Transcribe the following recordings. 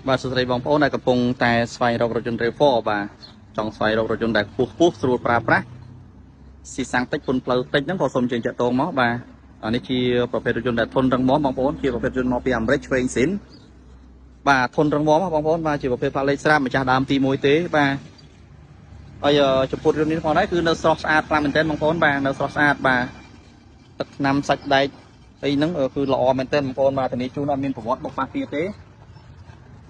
បាទសួស្តីបងប្អូនដែលកំពុងតែស្វែងរករថយន្ត RAV4 បាទចង់ស្វែងរករថយន្តដែលខ្ពស់ស្រួលប្រើប្រាស់ស៊ីសាំងតិចពន្ធផ្លូវតិចហ្នឹងក៏សូមជើញចាក់តងមកបាទអានេះជាប្រភេទរថយន្តដែលធន់រឹងមាំបងប្អូនជាប្រភេទរថយន្តមកពីអាមេរិកឆ្វេងស៊ីនបាទធន់រឹងមាំបងប្អូនបាទជាប្រភេទផ្លាកលេខស្រាប់ម្ចាស់ដើមទី1ទេបាទហើយចំពោះរថយន្តនេះផងដែរគឺនៅស្រស់ស្អាតខ្លាំងមែនទែនបងប្អូនបាទនៅស្រស់ស្អាតបាទទឹកថ្នាំសាច់ដែកអីហ្នឹងគឺល្អមែនទែនបងប្អូនបាទធានាជូនអត់មានប្រវត្តិបុកប៉ះពីទេ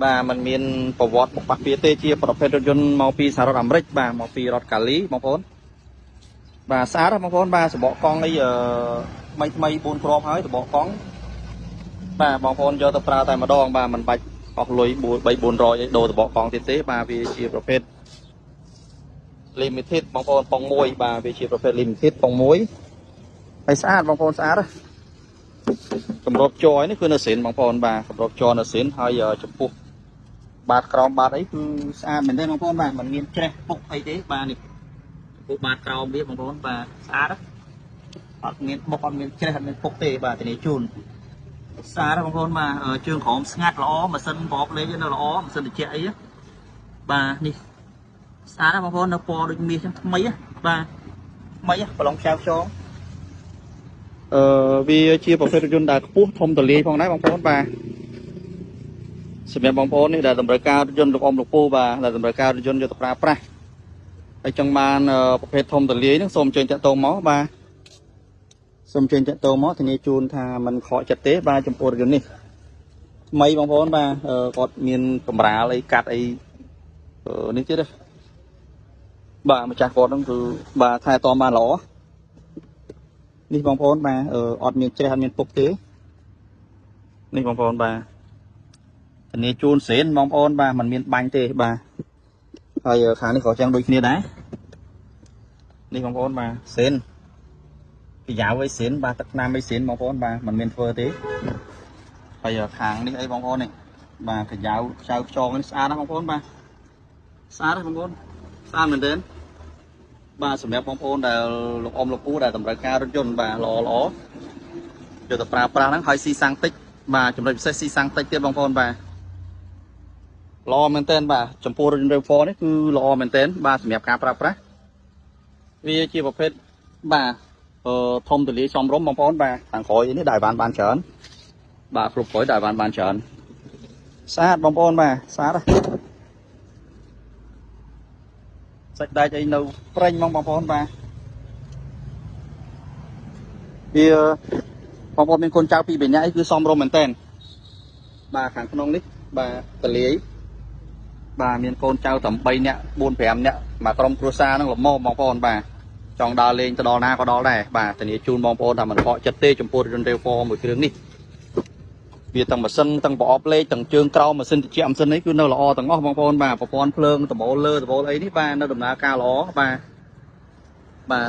បាទมันមានប្រវត្តិបុកប៉ះពីទេជាប្រភេទរថយន្តមកពីសហរដ្ឋអាមេរិកបាទមកពីរដ្ឋកាលីបងប្អូនបាទស្អាតបងប្អូនបាទសបកកង់អីថ្មី4គ្រាប់ហើយសបកកង់បាទបងប្អូនយកទៅប្រើតែម្ដងបាទមិនបាច់អស់លុយ3-400អីដូរសបកកង់ទៀតទេបាទវាជាប្រភេទ limited បងប្អូនប៉ុង1បាទវាជាប្រភេទ limited ប៉ុង1ហើយស្អាតបងប្អូនស្អាតកម្របជ័រនេះគឺនៅសិនបងប្អូនបាទកម្របជ័រនៅសិនហើយចំពោះបាតក្រោមបាតអីគឺស្អាតមែនទេបងប្អូនបាទมันមានច្រេះពុកអីទេបាទនេះចំពោះបាតក្រោមវាបងប្អូនបាទស្អាតអត់មានបុកអត់មានច្រេះអត់មានពុកទេបាទធានាជូនស្អាតបងប្អូនបាទជើងក្រោមស្ងាត់ល្អម៉ាស៊ីនបបលេងនៅល្អម៉ាស៊ីនត្រជាក់អីបាទនេះស្អាតបងប្អូននៅពណ៌ដូចមាសចឹងថ្មីបាទថ្មីប្រឡងខ្ចៅខ្ចងវាជាប្រភេទរថយន្តដែលខ្ពស់ធំទូលាយផងដែរបងប្អូនបាទសម្រាប់បងប្អូននេះដែលតម្រូវការរថយន្តលោកអ៊ំលោកពូបាទដែលតម្រូវការរថយន្តយកទៅប្រើប្រាស់ហើយចង់បានប្រភេទធំទូលាយហ្នឹងសូមអញ្ជើញតាក់ទងមកបាទសូមអញ្ជើញតាក់ទងមកធានាជូនថាมันខកចិត្តទេបាទចំពោះរថយន្តនេះថ្មីបងប្អូនបាទគាត់មានកម្រាលអីកាត់អីនេះទៀតបាទម្ចាស់គាត់ហ្នឹងគឺបាទថែទាំបានល្អនេះបងប្អូនបាទអត់មានច្រេះអត់មានពុកទេនេះបងប្អូនបាទធានាជូនសេនបងប្អូនបាទมันមានបាញ់ទេបាទហើយខាងនេះក៏ចឹងដូចគ្នាដែរនេះបងប្អូនបាទសេនពីយ៉ាវអីសេនបាទទឹកថ្នាំអីសេនបងប្អូនបាទมันមានធ្វើទេហើយខាងនេះអីបងប្អូននេះបាទកាយ៉ាវខ្ចៅខ្ចងនេះស្អាតណាស់បងប្អូនបាទស្អាតណាស់បងប្អូនស្អាតមែនទេបាទសម្រាប់បងប្អូនដែលលោកអ៊ំលោកពូដែលតម្រូវការរថយន្តបាទល្អយកទៅប្រើប្រាស់ហ្នឹងហើយស៊ីសាំងតិចបាទចំណុចពិសេសស៊ីសាំងតិចទៀតបងប្អូនបាទល្អមែនទែនបាទចំពោះរថយន្ត RAV4 នេះគឺល្អមែនទែនបាទសម្រាប់ការប្រើប្រាស់វាជាប្រភេទបាទធំទូលាយសមរម្យបងប្អូនបាទខាងក្រោយនេះដែរបានច្រើនបាទគ្រប់ក្រោយដែរបានច្រើនស្អាតបងប្អូនបាទស្អាតសាច់ដែកអីនៅប្រេងបងប្អូនបាទវាបងប្អូនមានកូនចៅ2 3នាក់អីគឺសមរម្យមែនទែនបាទខាងក្នុងនេះបាទតលាយបាទមានកូនចៅតែ3នាក់4-5នាក់មកក្រុមគ្រួសារហ្នឹងល្មមបងប្អូនបាទចង់ដើរលេងទៅដល់ណាក៏ដល់ដែរបាទធានាជូនបងប្អូនថាមិនខកចិត្តទេចំពោះរថយន្ត RAV4 មួយគ្រឿងនេះវាទាំងម៉ាស៊ីនទាំងប្រអប់លេខទាំងជើងក្រោមម៉ាស៊ីនត្រជាក់ម៉ាស៊ីននេះគឺនៅល្អទាំងអស់បងប្អូនបាទប្រព័ន្ធភ្លើងដបូលលើដបូលអីនេះបាទនៅដំណើរការល្អបាទ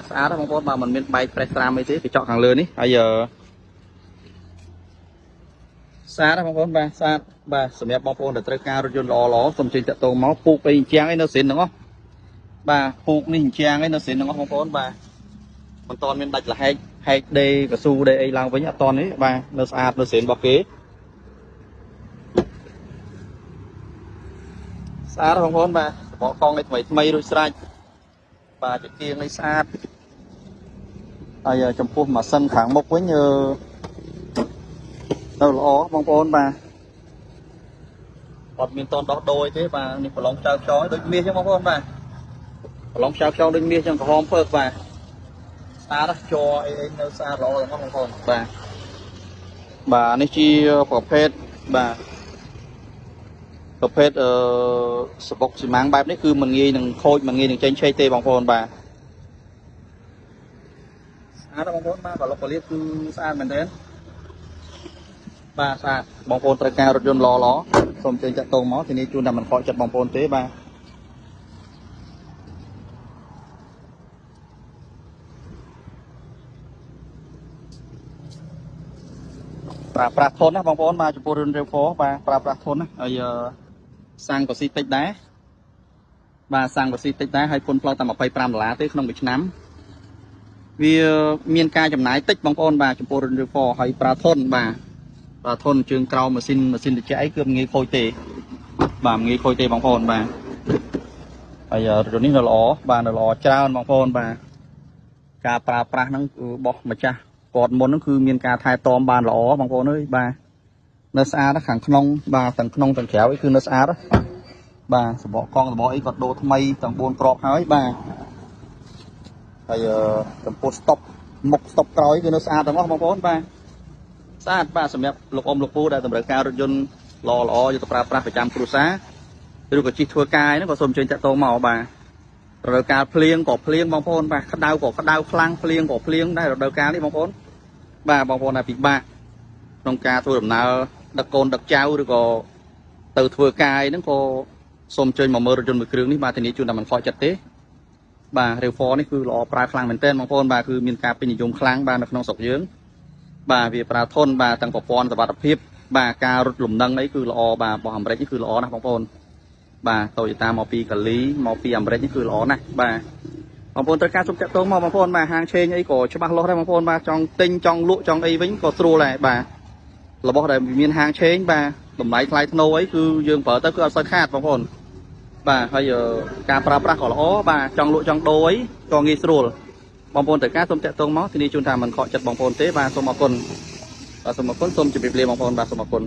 ស្អាតបងប្អូនបាទมันមានបែកប្រេះត្រាំអីទេកញ្ចក់ខាងលើនេះហើយស្អាតបងប្អូនបាទស្អាតបាទសម្រាប់បងប្អូនដែលត្រូវការរថយន្តល្អសូមជិះតាក់ទងមកពូកអីជាងអីនៅស្រិនទាំងអស់បាទពូកនេះជាងអីនៅស្រិនទាំងអស់បងប្អូនបាទមិនតន់មានដាច់លហែកហែកដេកស៊ូដេអីឡើងវិញអត់តន់នេះបាទនៅស្អាតនៅស្រិនរបស់គេស្អាតបងប្អូនបាទសបកកង់នេះថ្មីរួចស្រេចបាទជាគៀងនេះស្អាតហើយចំពោះម៉ាស៊ីនខាងមុខវិញនៅល្អបងប្អូនបាទអត់មានតន់ដោះដូរទេបាទនេះប្រឡងចៅខ្យងដូចមាសចឹងបងប្អូនបាទប្រឡងចៅខ្យងដូចមាសចឹងក្រហមពើកបាទស្អាតជ័រអីនៅស្អាតល្អទាំងអស់បងប្អូនបាទនេះជាប្រភេទបាទប្រភេទសបុកស៊ីម៉ាំងបែបនេះគឺមិនងាយនឹងខូចមិនងាយនឹងចេញឆេកទេបងប្អូនបាទស្អាតបងប្អូនបាទបលុកបលៀបគឺស្អាតមែនទេបាទស្អាតបងប្អូនត្រូវការរថយន្តល្អសូមជើញចាក់តងមកទីនេះជួនតែមិនខកចិត្តបងប្អូនទេបាទប្រើប្រាស់ធន់ណាបងប្អូនបាទចំពោះរថយន្ត RAV4 បាទប្រើប្រាស់ធន់ណាហើយសាំងក៏ស៊ីតិចដែរបាទសាំងក៏ស៊ីតិចដែរហើយពន្ធផ្លូវតែ$25ទេក្នុងមួយឆ្នាំវាមានការចំណាយតិចបងប្អូនបាទចំពោះរថយន្ត RAV4 ហើយប្រើធន់បាទប្រើធន់ជើងក្រោមម៉ាស៊ីនត្រជាក់អីគឺមិនងាយខូចទេ bà nghĩ khôi tê bóng phôn bà bây giờ rồi ní là lỏ bà là lỏ trao bóng phôn bà ca pra nó bọc mà cha còn muốn nó cứ miên ca thai tôm bà lỏ bóng phôn ơi bà nó xa nó khẳng không bà tầng khéo ấy cứ nó xa đó bà sẽ bỏ con bỏ ấy còn đồ tham mây tầng buôn crop hỏi bà bây giờ tầng post stop một stop cõi cứ nó xa tầng bóng phôn bà xa bà sẽ mẹp lục lục phu đã tầm đời cao rồi dân lò cho tập pra phải chăm cua xá rồi có chi thua cài nó có xôm trên chợ tô màu bà rồi cao phliêng bong phôn bà khát đau khlang phliêng đây rồi đầu cá đi bong phôn bà bong phôn là bị bạc trong cá thua đầm nào đặc côn đặc trao rồi có từ thua cài nó có xôm trên màu mơ rồi dân một kêu ní bà thì ní chun là mình khỏi chặt té bà rêu phó ní cứ lò pra khlang mình tên bong phôn bà cứ miền cáเป็นdùng khlang bà nó không sọc dướng bà vìปลาทนbàตั้งปอนสวัสดิภาพbàการุดหลุมดังนี้คือละอbàบ่อหำเร็จนี่คือละอนะบางคนbàโตโยต้ามอปีกะลีมอปีหำเร็จนี่คือละอนะbàบางคนตระการสมจักรโตมอบางคนbà hàng trên ấy có cho bà loได้บางคนbà trong tinh trong lụa trong ấy vĩnh có sưu lại bà làบ่ได้miền hàng trên bàตำไหลคลายธนูấyคือยืมเปิดtớiคือเอาใส่ขาดบางคนbà bây giờการปลาของละอbà trong lụa trong đôi ấyก็งี้สรูบางคนแต่การสมจักรตรงมอที่นี่จุนทามันขอจัดบางคนเต้บาสมคนบาสมคนสมจะไปเปลี่ยนบางคนบาสมคน